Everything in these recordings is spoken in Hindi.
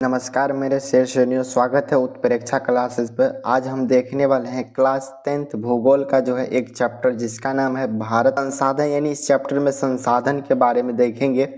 नमस्कार मेरे शीर्ष न्यूज स्वागत है उत्प्रेक्षा क्लासेस पर। आज हम देखने वाले हैं क्लास 10th भूगोल का जो है एक चैप्टर जिसका नाम है भारत संसाधन। यानी इस चैप्टर में संसाधन के बारे में देखेंगे।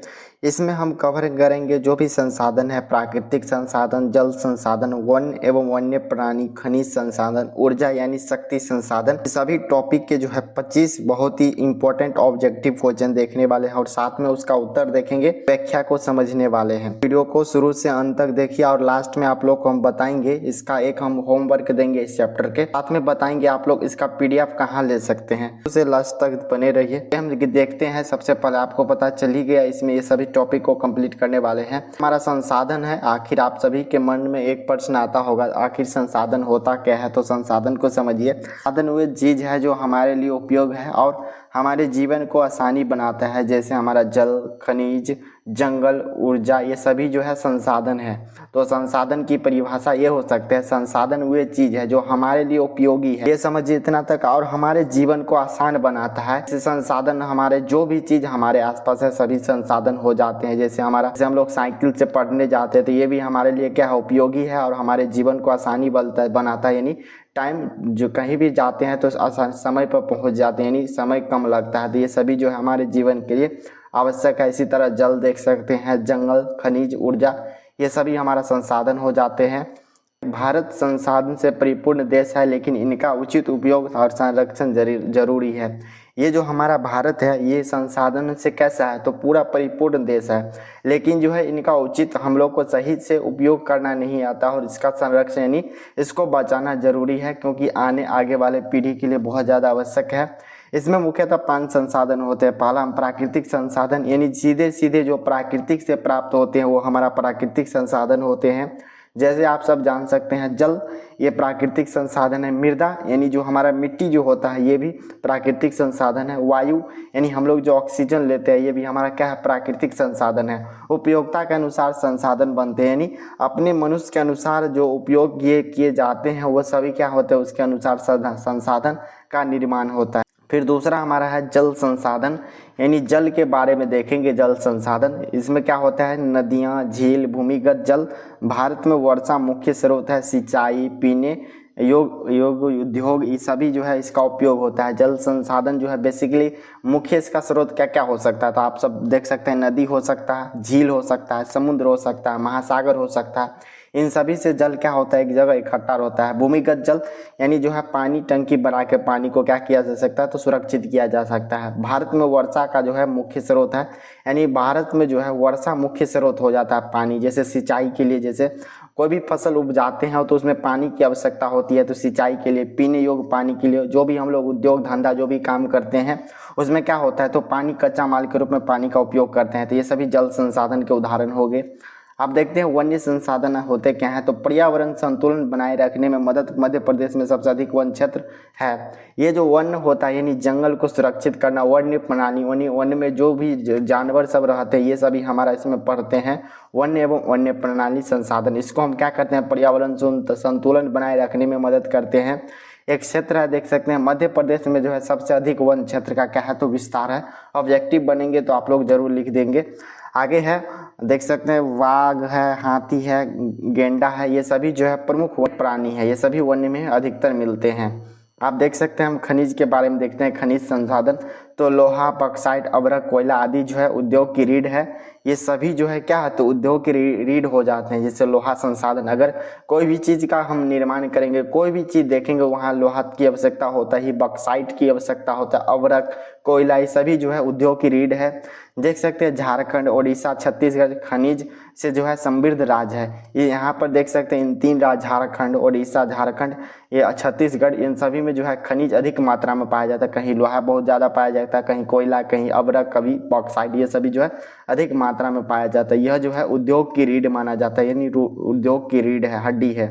इसमें हम कवर करेंगे जो भी संसाधन है, प्राकृतिक संसाधन, जल संसाधन, वन एवं वन्य प्राणी, खनिज संसाधन, ऊर्जा यानी शक्ति संसाधन। सभी टॉपिक के जो है 25 बहुत ही इंपॉर्टेंट ऑब्जेक्टिव क्वेश्चन देखने वाले हैं और साथ में उसका उत्तर देखेंगे, व्याख्या को समझने वाले हैं। वीडियो को शुरू से अंत तक देखिए और लास्ट में आप लोग को हम बताएंगे इसका एक हम होमवर्क देंगे इस चैप्टर के साथ में, बताएंगे आप लोग इसका PDF कहाँ ले सकते हैं। उसे लास्ट तक बने रहिए। हम देखते हैं, सबसे पहले आपको पता चल ही गया इसमें ये सभी टॉपिक को कंप्लीट करने वाले हैं। हमारा संसाधन है, आखिर आप सभी के मन में एक प्रश्न आता होगा, आखिर संसाधन होता क्या है। तो संसाधन को समझिए, संसाधन वो चीज है जो हमारे लिए उपयोग है और हमारे जीवन को आसानी बनाता है। जैसे हमारा जल, खनिज, जंगल, ऊर्जा, ये सभी जो है संसाधन है। तो संसाधन की परिभाषा ये हो सकती है, संसाधन वो चीज है जो हमारे लिए उपयोगी है, ये समझिए इतना तक, और हमारे जीवन को आसान बनाता है। जैसे संसाधन हमारे जो भी चीज हमारे आसपास है सभी संसाधन हो जाते हैं। जैसे हम लोग साइकिल से पढ़ने जाते हैं तो ये भी हमारे लिए क्या है, उपयोगी है और हमारे जीवन को आसानी बनाता है। यानी टाइम जो कहीं भी जाते हैं तो समय पर पहुंच जाते हैं, यानी समय कम लगता है। तो ये सभी जो है हमारे जीवन के लिए आवश्यक है। इसी तरह जल देख सकते हैं, जंगल, खनिज, ऊर्जा, ये सभी हमारा संसाधन हो जाते हैं। भारत संसाधन से परिपूर्ण देश है, लेकिन इनका उचित उपयोग और संरक्षण जरूरी है। ये जो हमारा भारत है ये संसाधन से कैसा है, तो पूरा परिपूर्ण देश है, लेकिन जो है इनका उचित हम लोग को सही से उपयोग करना नहीं आता और इसका संरक्षण यानी इसको बचाना जरूरी है, क्योंकि आगे वाले पीढ़ी के लिए बहुत ज़्यादा आवश्यक है। इसमें मुख्यतः 5 संसाधन होते हैं। पहला हम प्राकृतिक संसाधन, यानी सीधे सीधे जो प्राकृतिक से प्राप्त होते हैं वो हमारा प्राकृतिक संसाधन होते हैं। जैसे आप सब जान सकते हैं जल, ये प्राकृतिक संसाधन है। मृदा यानी जो हमारा मिट्टी जो होता है ये भी प्राकृतिक संसाधन है। वायु यानी हम लोग जो ऑक्सीजन लेते हैं ये भी हमारा क्या है, प्राकृतिक संसाधन है। उपयोगिता के अनुसार संसाधन बनते हैं, यानी अपने मनुष्य के अनुसार जो उपयोग किए जाते हैं वो सभी क्या होते हैं, उसके अनुसार संसाधन का निर्माण होता है। फिर दूसरा हमारा है जल संसाधन, यानी जल के बारे में देखेंगे। जल संसाधन इसमें क्या होता है, नदियाँ, झील, भूमिगत जल। भारत में वर्षा मुख्य स्रोत है। सिंचाई, पीने योग उद्योग, ये सभी जो है इसका उपयोग होता है। जल संसाधन जो है बेसिकली मुख्य इसका स्रोत क्या क्या हो सकता है, तो आप सब देख सकते हैं नदी हो सकता है, झील हो सकता है, समुद्र हो सकता है, महासागर हो सकता है। इन सभी से जल क्या होता है, एक जगह इकट्ठा होता है। भूमिगत जल यानी जो है पानी टंकी बना के पानी को क्या किया जा सकता है, तो सुरक्षित किया जा सकता है। भारत में वर्षा का जो है मुख्य स्रोत है, यानी भारत में जो है वर्षा मुख्य स्रोत हो जाता है पानी। जैसे सिंचाई के लिए, जैसे कोई भी फसल उपजाते हैं तो उसमें पानी की आवश्यकता होती है, तो सिंचाई के लिए, पीने योग्य पानी के लिए, जो भी हम लोग उद्योग धंधा जो भी काम करते हैं उसमें क्या होता है, तो पानी कच्चा माल के रूप में पानी का उपयोग करते हैं। तो ये सभी जल संसाधन के उदाहरण हो गए। आप देखते हैं वन्य संसाधन होते क्या हैं, तो पर्यावरण संतुलन बनाए रखने में मदद। मध्य प्रदेश में सबसे अधिक वन क्षेत्र है। ये जो वन होता है यानी जंगल को सुरक्षित करना, वन्य प्रणाली, वन में जो भी जानवर सब रहते हैं ये सभी हमारा इसमें पढ़ते हैं। वन्य एवं वन्य प्रणाली संसाधन, इसको हम क्या करते हैं, पर्यावरण संतुलन बनाए रखने में मदद करते हैं। एक क्षेत्र है, देख सकते हैं मध्य प्रदेश में जो है सबसे अधिक वन क्षेत्र का क्या है, तो विस्तार है। ऑब्जेक्टिव बनेंगे तो आप लोग जरूर लिख देंगे। आगे है, देख सकते हैं वाघ है, हाथी है, गेंडा है, ये सभी जो है प्रमुख प्राणी है। ये सभी वन्य में अधिकतर मिलते हैं। आप देख सकते हैं हम खनिज के बारे में देखते हैं। खनिज संसाधन तो लोहा, बॉक्साइट, अभ्रक, कोयला आदि जो है उद्योग की रीढ़ है। ये सभी जो है क्या है, तो उद्योग की रीढ़ हो जाते हैं। जैसे लोहा संसाधन, अगर कोई भी चीज़ का हम निर्माण करेंगे, कोई भी चीज़ देखेंगे वहाँ लोहा की आवश्यकता होता ही, बॉक्साइट की आवश्यकता होता है, अभ्रक, कोयला, ये सभी जो है उद्योग की रीढ़ है। देख सकते हैं झारखंड, ओडिशा, छत्तीसगढ़ खनिज से जो है समृद्ध राज्य है। ये यहाँ पर देख सकते हैं इन 3 राज्य, झारखंड, ओडिशा, झारखंड, ये छत्तीसगढ़, इन सभी में जो है खनिज अधिक मात्रा में पाया जाता है। कहीं लोहा बहुत ज़्यादा पाया जाता है, कहीं कोयला, कहीं अभ्रक, कभी बॉक्साइट, ये सभी जो है अधिक मात्रा में पाया जाता है। यह जो है उद्योग की रीढ़ माना जाता है, यानी उद्योग की रीढ़ है, हड्डी है।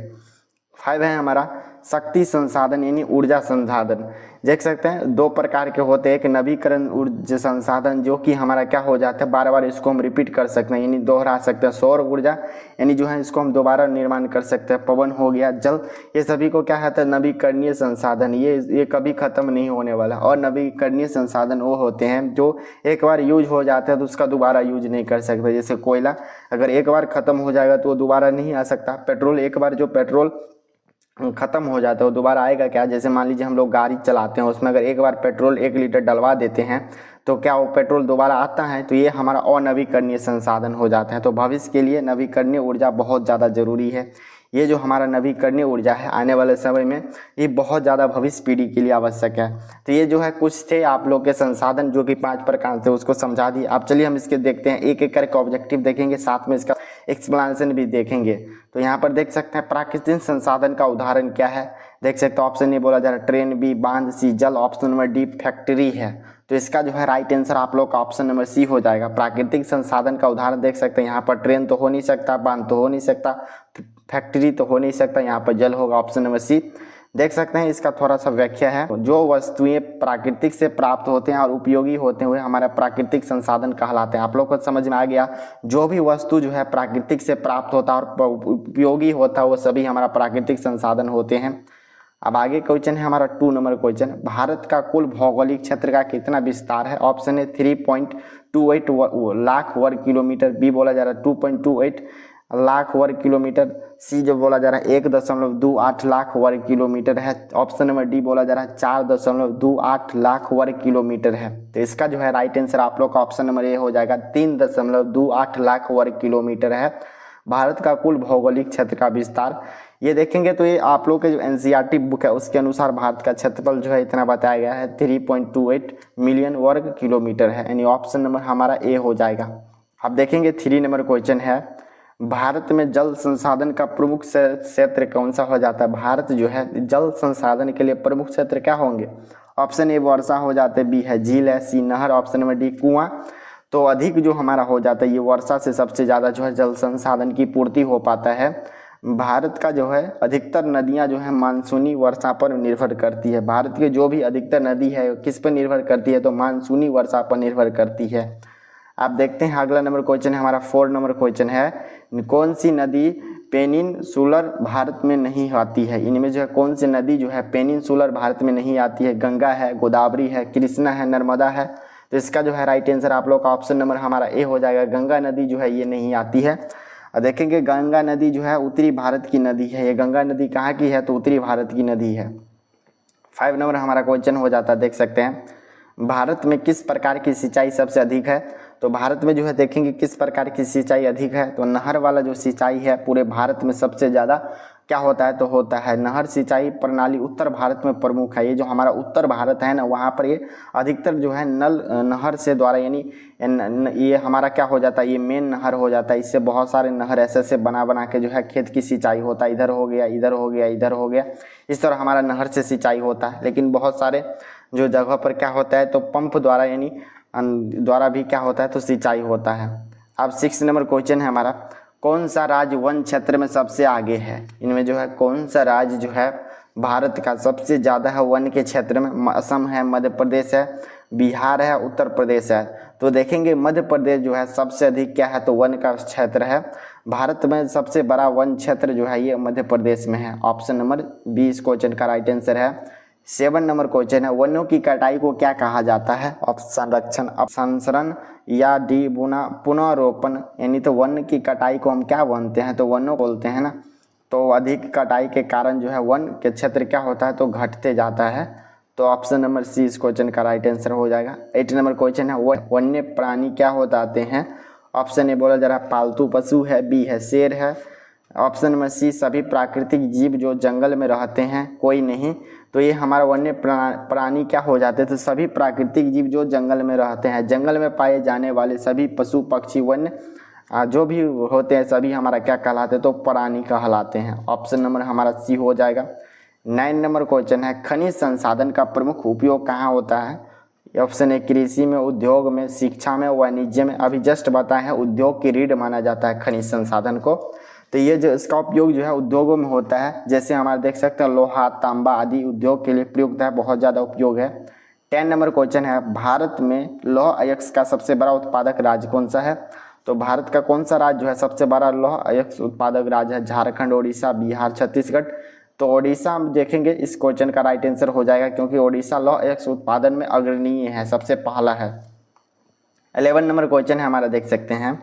5 है हमारा शक्ति संसाधन यानी ऊर्जा संसाधन। देख सकते हैं दो प्रकार के होते हैं, एक नवीकरण ऊर्जा संसाधन जो कि हमारा क्या हो जाता है, बार बार इसको हम रिपीट कर सकते हैं यानी दोहरा सकते हैं। सौर ऊर्जा यानी जो है इसको हम दोबारा निर्माण कर सकते हैं। पवन हो गया, जल, ये सभी को क्या कहते हैं, नवीकरणीय संसाधन। ये कभी खत्म नहीं होने वाला। और नवीकरणीय संसाधन वो होते हैं जो एक बार यूज हो जाते हैं तो उसका दोबारा यूज नहीं कर सकते। जैसे कोयला अगर एक बार खत्म हो जाएगा तो वो दोबारा नहीं आ सकता। पेट्रोल, एक बार जो पेट्रोल खत्म हो जाता है वो दोबारा आएगा क्या? जैसे मान लीजिए हम लोग गाड़ी चलाते हैं, उसमें अगर एक बार पेट्रोल 1 लीटर डलवा देते हैं तो क्या वो पेट्रोल दोबारा आता है? तो ये हमारा अनवीकरणीय संसाधन हो जाता है। तो भविष्य के लिए नवीकरणीय ऊर्जा बहुत ज़्यादा जरूरी है। ये जो हमारा नवीकरणीय ऊर्जा है आने वाले समय में ये बहुत ज़्यादा भविष्य पीढ़ी के लिए आवश्यक है। तो ये जो है कुछ थे आप लोग के संसाधन जो कि 5 प्रकार थे, उसको समझा दिए। अब चलिए हम इसके देखते हैं, एक एक करके ऑब्जेक्टिव देखेंगे, साथ में इसका एक्सप्लेनेशन भी देखेंगे। तो यहाँ पर देख सकते हैं प्राकृतिक संसाधन का उदाहरण क्या है। देख सकते हैं ऑप्शन ए बोला जा रहा है ट्रेन, बी बांध, सी जल, ऑप्शन नंबर डी फैक्ट्री है। तो इसका जो है राइट आंसर आप लोग का ऑप्शन नंबर सी हो जाएगा। प्राकृतिक संसाधन का उदाहरण देख सकते हैं, यहाँ पर ट्रेन तो हो नहीं सकता, बांध तो हो नहीं सकता, फैक्ट्री तो हो नहीं सकता, यहाँ पर जल होगा, ऑप्शन नंबर सी। देख सकते हैं इसका थोड़ा सा व्याख्या है, जो वस्तुएं प्राकृतिक से प्राप्त होते हैं और उपयोगी होते हुए हमारा प्राकृतिक संसाधन कहलाते हैं। आप लोग को समझ में आ गया, जो भी वस्तु जो है प्राकृतिक से प्राप्त होता है और उपयोगी होता है वो सभी हमारा प्राकृतिक संसाधन होते हैं। अब आगे क्वेश्चन है हमारा 2 नंबर क्वेश्चन, भारत का कुल भौगोलिक क्षेत्र का कितना विस्तार है? ऑप्शन है 3.28 लाख वर्ग किलोमीटर, बी बोला जा रहा है 2.28 लाख वर्ग किलोमीटर, सी जो बोला जा रहा है 1.28 लाख वर्ग किलोमीटर है, ऑप्शन नंबर डी बोला जा रहा है 4.28 लाख वर्ग किलोमीटर है। तो इसका जो है राइट आंसर आप लोग का ऑप्शन नंबर ए हो जाएगा, 3.28 लाख वर्ग किलोमीटर है भारत का कुल भौगोलिक क्षेत्र का विस्तार। ये देखेंगे तो ये आप लोग के जो एनसीईआरटी बुक है उसके अनुसार भारत का क्षेत्रफल जो है इतना बताया गया है, 3.28 मिलियन वर्ग किलोमीटर है, यानी ऑप्शन नंबर हमारा ए हो जाएगा। अब देखेंगे 3 नंबर क्वेश्चन है, भारत में जल संसाधन का प्रमुख क्षेत्र कौन सा हो जाता है? भारत जो है जल संसाधन के लिए प्रमुख क्षेत्र क्या होंगे? ऑप्शन ए वर्षा हो जाते, बी है झील है, सी नहर, ऑप्शन नंबर डी कुआं। तो अधिक जो हमारा हो जाता है ये वर्षा से सबसे ज़्यादा जो है जल संसाधन की पूर्ति हो पाता है। भारत का जो है अधिकतर नदियां जो है मानसूनी वर्षा पर निर्भर करती है। भारत की जो भी अधिकतर नदी है किस पर निर्भर करती है? तो मानसूनी वर्षा पर निर्भर करती है। आप देखते हैं अगला नंबर क्वेश्चन है हमारा 4 नंबर क्वेश्चन है, कौन सी नदी पेनिनसुलर भारत में नहीं आती है? इनमें जो है कौन सी नदी जो है पेनिनसुलर भारत में नहीं आती है? गंगा है, गोदावरी है, कृष्णा है, नर्मदा है। तो इसका जो है राइट आंसर आप लोग का ऑप्शन नंबर हमारा ए हो जाएगा, गंगा नदी जो है ये नहीं आती है। और देखेंगे गंगा नदी जो है उत्तरी भारत की नदी है। ये गंगा नदी कहाँ की है? तो उत्तरी भारत की नदी है। 5 नंबर हमारा क्वेश्चन हो जाता है, देख सकते हैं भारत में किस प्रकार की सिंचाई सबसे अधिक है? तो भारत में जो है देखेंगे किस प्रकार की सिंचाई अधिक है, तो नहर वाला जो सिंचाई है पूरे भारत में सबसे ज़्यादा क्या होता है? तो होता है नहर सिंचाई प्रणाली उत्तर भारत में प्रमुख है। ये जो हमारा उत्तर भारत है ना वहाँ पर ये अधिकतर जो है नल नहर से द्वारा यानी ये हमारा क्या हो जाता है, ये मेन नहर हो जाता है। इससे बहुत सारे नहर ऐसे बना के जो है खेत की सिंचाई होता है, इधर हो गया, इधर हो गया, इधर हो गया, इस तरह हमारा नहर से सिंचाई होता है। लेकिन बहुत सारे जो जगह पर क्या होता है तो पंप द्वारा यानी द्वारा भी क्या होता है तो सिंचाई होता है। अब 6 नंबर क्वेश्चन है हमारा, कौन सा राज्य वन क्षेत्र में सबसे आगे है? इनमें जो है कौन सा राज्य जो है भारत का सबसे ज़्यादा है वन के क्षेत्र में? असम है, मध्य प्रदेश है, बिहार है, उत्तर प्रदेश है। तो देखेंगे मध्य प्रदेश जो है सबसे अधिक क्या है तो वन का क्षेत्र है। भारत में सबसे बड़ा वन क्षेत्र जो है ये मध्य प्रदेश में है। ऑप्शन नंबर बी इस क्वेश्चन का राइट आंसर है। 7 नंबर क्वेश्चन है, वनों की कटाई को क्या कहा जाता है? संरक्षण, अपसंरक्षण या डी पुनरोपण, यानी तो वन की कटाई को हम क्या बोलते हैं? तो वनों बोलते हैं ना। तो अधिक कटाई के कारण जो है वन के क्षेत्र क्या होता है तो घटते जाता है। तो ऑप्शन नंबर सी इस क्वेश्चन का राइट आंसर हो जाएगा। 8 नंबर क्वेश्चन है, वन्य प्राणी क्या होते हैं? ऑप्शन ए बोला जा रहा है पालतू पशु है, बी है शेर है, ऑप्शन नंबर सी सभी प्राकृतिक जीव जो जंगल में रहते हैं, कोई नहीं। तो ये हमारा वन्य प्राणी क्या हो जाते हैं तो सभी प्राकृतिक जीव जो जंगल में रहते हैं, जंगल में पाए जाने वाले सभी पशु पक्षी वन्य जो भी होते हैं सभी हमारा क्या कहलाते हैं तो प्राणी कहलाते हैं। ऑप्शन नंबर हमारा सी हो जाएगा। 9 नंबर क्वेश्चन है, खनिज संसाधन का प्रमुख उपयोग कहाँ होता है? ऑप्शन ए कृषि में, उद्योग में, शिक्षा में, वाणिज्य में। अभी जस्ट बताए हैं उद्योग की रीढ़ माना जाता है खनिज संसाधन को। तो ये जो इसका उपयोग जो है उद्योगों में होता है, जैसे हमारे देख सकते हैं लोहा तांबा आदि उद्योग के लिए प्रयुक्त है, बहुत ज़्यादा उपयोग है। 10 नंबर क्वेश्चन है, भारत में लौह अयस्क का सबसे बड़ा उत्पादक राज्य कौन सा है? तो भारत का कौन सा राज्य जो है सबसे बड़ा लौह अयस्क उत्पादक राज्य है? झारखंड, ओडिशा, बिहार, छत्तीसगढ़। तो ओडिशा हम देखेंगे, इस क्वेश्चन का राइट आंसर हो जाएगा, क्योंकि ओडिशा लौह अयस्क उत्पादन में अग्रणीय है, सबसे पहला है। 11 नंबर क्वेश्चन है हमारा, देख सकते हैं,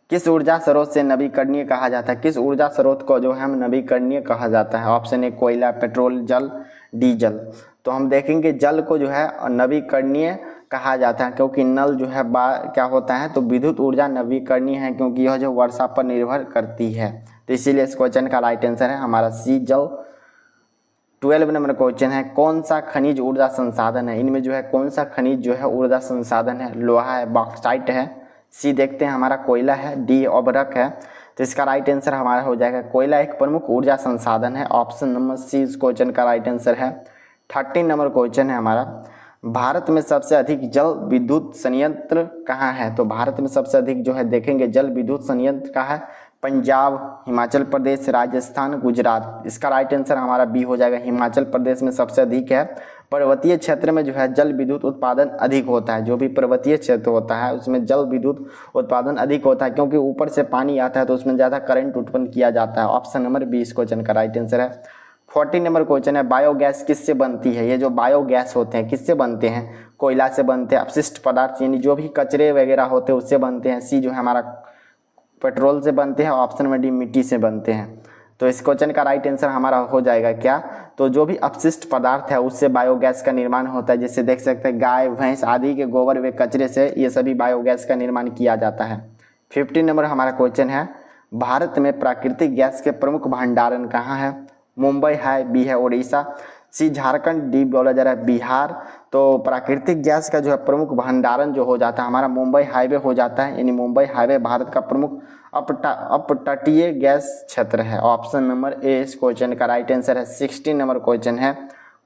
किस ऊर्जा स्रोत से नवीकरणीय कहा जाता है? किस ऊर्जा स्रोत को जो है हम नवीकरणीय कहा जाता है? ऑप्शन ए कोयला, पेट्रोल, जल, डीजल। तो हम देखेंगे जल को जो है नवीकरणीय कहा जाता है, क्योंकि नल जो है क्या होता है, तो विद्युत ऊर्जा नवीकरणीय है, क्योंकि यह जो वर्षा पर निर्भर करती है। तो इसीलिए इस क्वेश्चन का राइट आंसर है हमारा सी, जल। 12 नंबर क्वेश्चन है, कौन सा खनिज ऊर्जा संसाधन है? इनमें जो है कौन सा खनिज जो है ऊर्जा संसाधन है? लोहा है, बॉक्साइट है, सी देखते हैं हमारा कोयला है, डी अभ्रक है। तो इसका राइट आंसर हमारा हो जाएगा कोयला एक प्रमुख ऊर्जा संसाधन है, ऑप्शन नंबर सी इस क्वेश्चन का राइट आंसर है। 13 नंबर क्वेश्चन है हमारा, भारत में सबसे अधिक जल विद्युत संयंत्र कहाँ है? तो भारत में सबसे अधिक जो है देखेंगे जल विद्युत संयंत्र कहाँ है? पंजाब, हिमाचल प्रदेश, राजस्थान, गुजरात। इसका राइट आंसर हमारा बी हो जाएगा, हिमाचल प्रदेश में सबसे अधिक है। पर्वतीय क्षेत्र में जो है जल विद्युत उत्पादन अधिक होता है, जो भी पर्वतीय क्षेत्र होता है उसमें जल विद्युत उत्पादन अधिक होता है, क्योंकि ऊपर से पानी आता है तो उसमें ज़्यादा करंट उत्पन्न किया जाता है। ऑप्शन नंबर बी इस क्वेश्चन का राइट आंसर है। 14 नंबर क्वेश्चन है, बायोगैस किससे बनती है? ये जो बायोगैस होते हैं किससे बनते हैं? कोयला से बनते हैं, अपशिष्ट पदार्थ यानी जो भी कचरे वगैरह होते हैं उससे बनते हैं, सी जो है हमारा पेट्रोल से बनते हैं, ऑप्शन नंबर डी मिट्टी से बनते हैं। तो इस क्वेश्चन का राइट आंसर हमारा हो जाएगा क्या? तो जो भी अपशिष्ट पदार्थ है उससे बायोगैस का निर्माण होता है, जैसे देख सकते हैं गाय भैंस आदि के गोबर व कचरे से ये सभी बायोगैस का निर्माण किया जाता है। 15 नंबर हमारा क्वेश्चन है, भारत में प्राकृतिक गैस के प्रमुख भंडारण कहाँ है? मुंबई है, बी है उड़ीसा, सी झारखंड, डी बोला जा रहा है बिहार। तो प्राकृतिक गैस का जो है प्रमुख भंडारण जो हो जाता है हमारा मुंबई हाईवे हो जाता है, यानी मुंबई हाईवे भारत का प्रमुख अपतटीय गैस क्षेत्र है। ऑप्शन नंबर ए इस क्वेश्चन का राइट आंसर है। 16 नंबर क्वेश्चन है,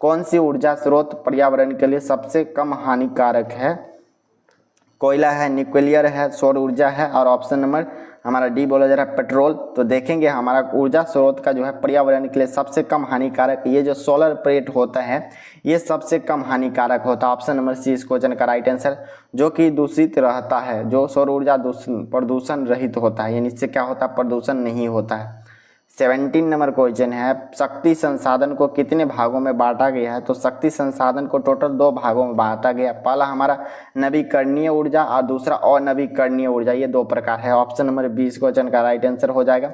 कौन सी ऊर्जा स्रोत पर्यावरण के लिए सबसे कम हानिकारक है? कोयला है, न्यूक्लियर है, सौर ऊर्जा है, और ऑप्शन नंबर हमारा डी बोला जा रहा है पेट्रोल। तो देखेंगे हमारा ऊर्जा स्रोत का जो है पर्यावरण के लिए सबसे कम हानिकारक ये जो सोलर प्लेट होता है ये सबसे कम हानिकारक होता है। ऑप्शन नंबर सी इस क्वेश्चन का राइट आंसर, जो कि दूषित रहता है, जो सौर ऊर्जा प्रदूषण रहित होता है, यानी इससे क्या होता है, प्रदूषण नहीं होता है। 17 नंबर क्वेश्चन है, शक्ति संसाधन को कितने भागों में बांटा गया है? तो शक्ति संसाधन को टोटल 2 भागों में बांटा गया। पहला हमारा नवीकरणीय ऊर्जा और दूसरा अनवीकरणीय ऊर्जा, ये 2 प्रकार है। ऑप्शन नंबर 20 क्वेश्चन का राइट आंसर हो जाएगा।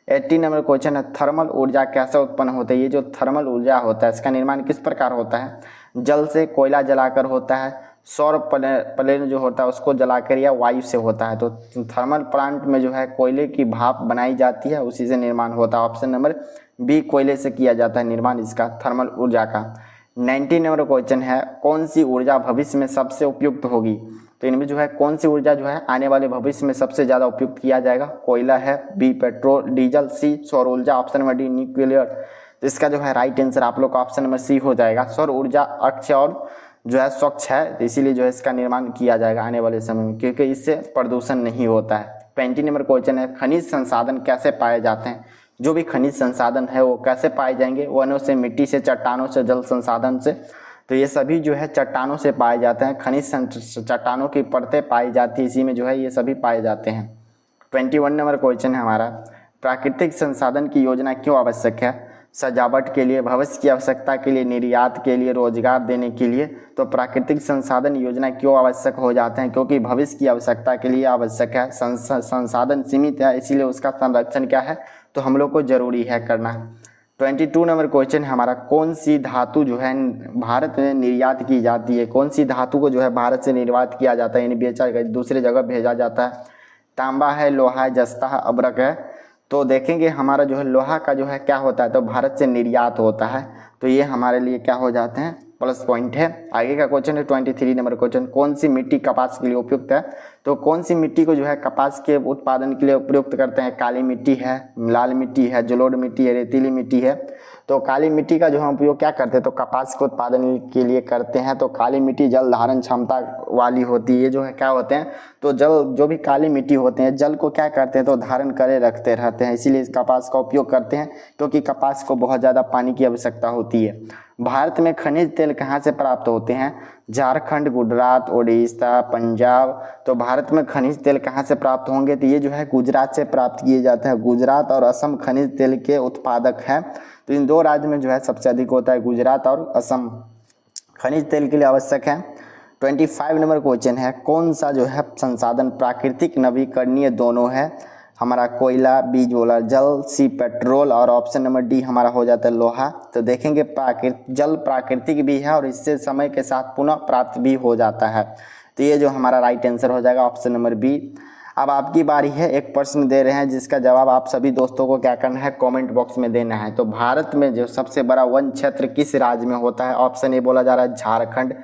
18 नंबर क्वेश्चन है, थर्मल ऊर्जा कैसे उत्पन्न होती है? ये जो थर्मल ऊर्जा होता है इसका निर्माण किस प्रकार होता है? जल से, कोयला जलाकर होता है, सौर प्लेन जो होता है उसको जलाकर, या वायु से होता है। तो थर्मल प्लांट में जो है कोयले की भाप बनाई जाती है, उसी से निर्माण होता है। ऑप्शन नंबर बी कोयले से किया जाता है निर्माण इसका, थर्मल ऊर्जा का। 19 नंबर क्वेश्चन है, कौन सी ऊर्जा भविष्य में सबसे उपयुक्त होगी? तो इनमें जो है कौन सी ऊर्जा जो है आने वाले भविष्य में सबसे ज़्यादा उपयुक्त किया जाएगा? कोयला है, बी पेट्रोल डीजल, सी सौर ऊर्जा, ऑप्शन नंबर डी न्यूक्लियर। तो इसका जो है राइट आंसर आप लोग का ऑप्शन नंबर सी हो जाएगा। सौर ऊर्जा अक्षय और जो है स्वच्छ है, तो इसीलिए जो है इसका निर्माण किया जाएगा आने वाले समय में, क्योंकि इससे प्रदूषण नहीं होता है। 20 नंबर क्वेश्चन है, खनिज संसाधन कैसे पाए जाते हैं? जो भी खनिज संसाधन है वो कैसे पाए जाएंगे? वनों से, मिट्टी से, चट्टानों से, जल संसाधन से। तो ये सभी जो है चट्टानों से पाए जाते हैं, खनिज चट्टानों की परतें पाई जाती है, इसी में जो है ये सभी पाए जाते हैं। 21 नंबर क्वेश्चन है हमारा, प्राकृतिक संसाधन की योजना क्यों आवश्यक है? सजावट के लिए, भविष्य की आवश्यकता के लिए, निर्यात के लिए, रोजगार देने के लिए। तो प्राकृतिक संसाधन योजना क्यों आवश्यक हो जाते हैं? क्योंकि भविष्य की आवश्यकता के लिए आवश्यक है। संसाधन सीमित है, इसीलिए उसका संरक्षण क्या है, तो हम लोग को जरूरी है करना। 22 नंबर क्वेश्चन है हमारा, कौन सी धातु जो है भारत में निर्यात की जाती है? कौन सी धातु को जो है भारत से निर्यात किया जाता है, यानी बेचा दूसरे जगह भेजा जाता है? तांबा है, लोहा है, जस्ता है, अभ्रक है। तो देखेंगे हमारा जो है लोहा का जो है क्या होता है, तो भारत से निर्यात होता है, तो ये हमारे लिए क्या हो जाते हैं, प्लस पॉइंट है। आगे का क्वेश्चन है 23 नंबर क्वेश्चन, कौन सी मिट्टी कपास के लिए उपयुक्त है? तो कौन सी मिट्टी को जो है कपास के उत्पादन के लिए उपयुक्त करते हैं? काली मिट्टी है, लाल मिट्टी है, जलोढ़ मिट्टी है, रेतीली मिट्टी है। तो काली मिट्टी का जो हम उपयोग क्या करते हैं, तो कपास के उत्पादन के लिए करते हैं। तो काली मिट्टी जल धारण क्षमता वाली होती है, ये जो है क्या होते हैं, तो जल जो भी काली मिट्टी होते हैं जल को क्या करते हैं तो धारण करे रखते रहते हैं, इसीलिए इस कपास का उपयोग करते हैं क्योंकि कपास को बहुत ज़्यादा पानी की आवश्यकता होती है। भारत में खनिज तेल कहाँ से प्राप्त होते हैं? झारखंड, गुजरात, उड़ीसा, पंजाब। तो भारत में खनिज तेल कहाँ से प्राप्त होंगे? तो ये जो है गुजरात से प्राप्त किए जाते हैं। गुजरात और असम खनिज तेल के उत्पादक हैं। तो इन दो राज्य में जो है सबसे अधिक होता है गुजरात और असम खनिज तेल के लिए आवश्यक है। 25 नंबर क्वेश्चन है, कौन सा जो है संसाधन प्राकृतिक नवीकरणीय दोनों है? हमारा कोयला, बी बोला जल, सी पेट्रोल और ऑप्शन नंबर डी हमारा हो जाता है लोहा। तो देखेंगे जल प्राकृतिक भी है और इससे समय के साथ पुनः प्राप्त भी हो जाता है। तो ये जो हमारा राइट आंसर हो जाएगा ऑप्शन नंबर बी। अब आपकी बारी है, एक प्रश्न दे रहे हैं जिसका जवाब आप सभी दोस्तों को क्या करना है, कमेंट बॉक्स में देना है। तो भारत में जो सबसे बड़ा वन क्षेत्र किस राज्य में होता है? ऑप्शन ए बोला जा रहा है झारखंड,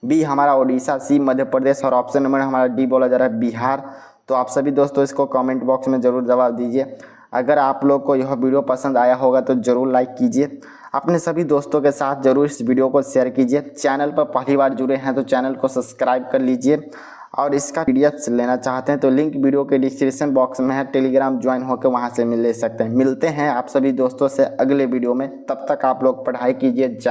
बी हमारा उड़ीसा, सी मध्य प्रदेश और ऑप्शन नंबर हमारा डी बोला जा रहा है बिहार। तो आप सभी दोस्तों इसको कमेंट बॉक्स में ज़रूर जवाब दीजिए। अगर आप लोग को यह वीडियो पसंद आया होगा तो ज़रूर लाइक कीजिए, अपने सभी दोस्तों के साथ ज़रूर इस वीडियो को शेयर कीजिए। चैनल पर पहली बार जुड़े हैं तो चैनल को सब्सक्राइब कर लीजिए और इसका PDF लेना चाहते हैं तो लिंक वीडियो के डिस्क्रिप्शन बॉक्स में है, टेलीग्राम ज्वाइन होकर वहाँ से ले सकते हैं। मिलते हैं आप सभी दोस्तों से अगले वीडियो में, तब तक आप लोग पढ़ाई कीजिए।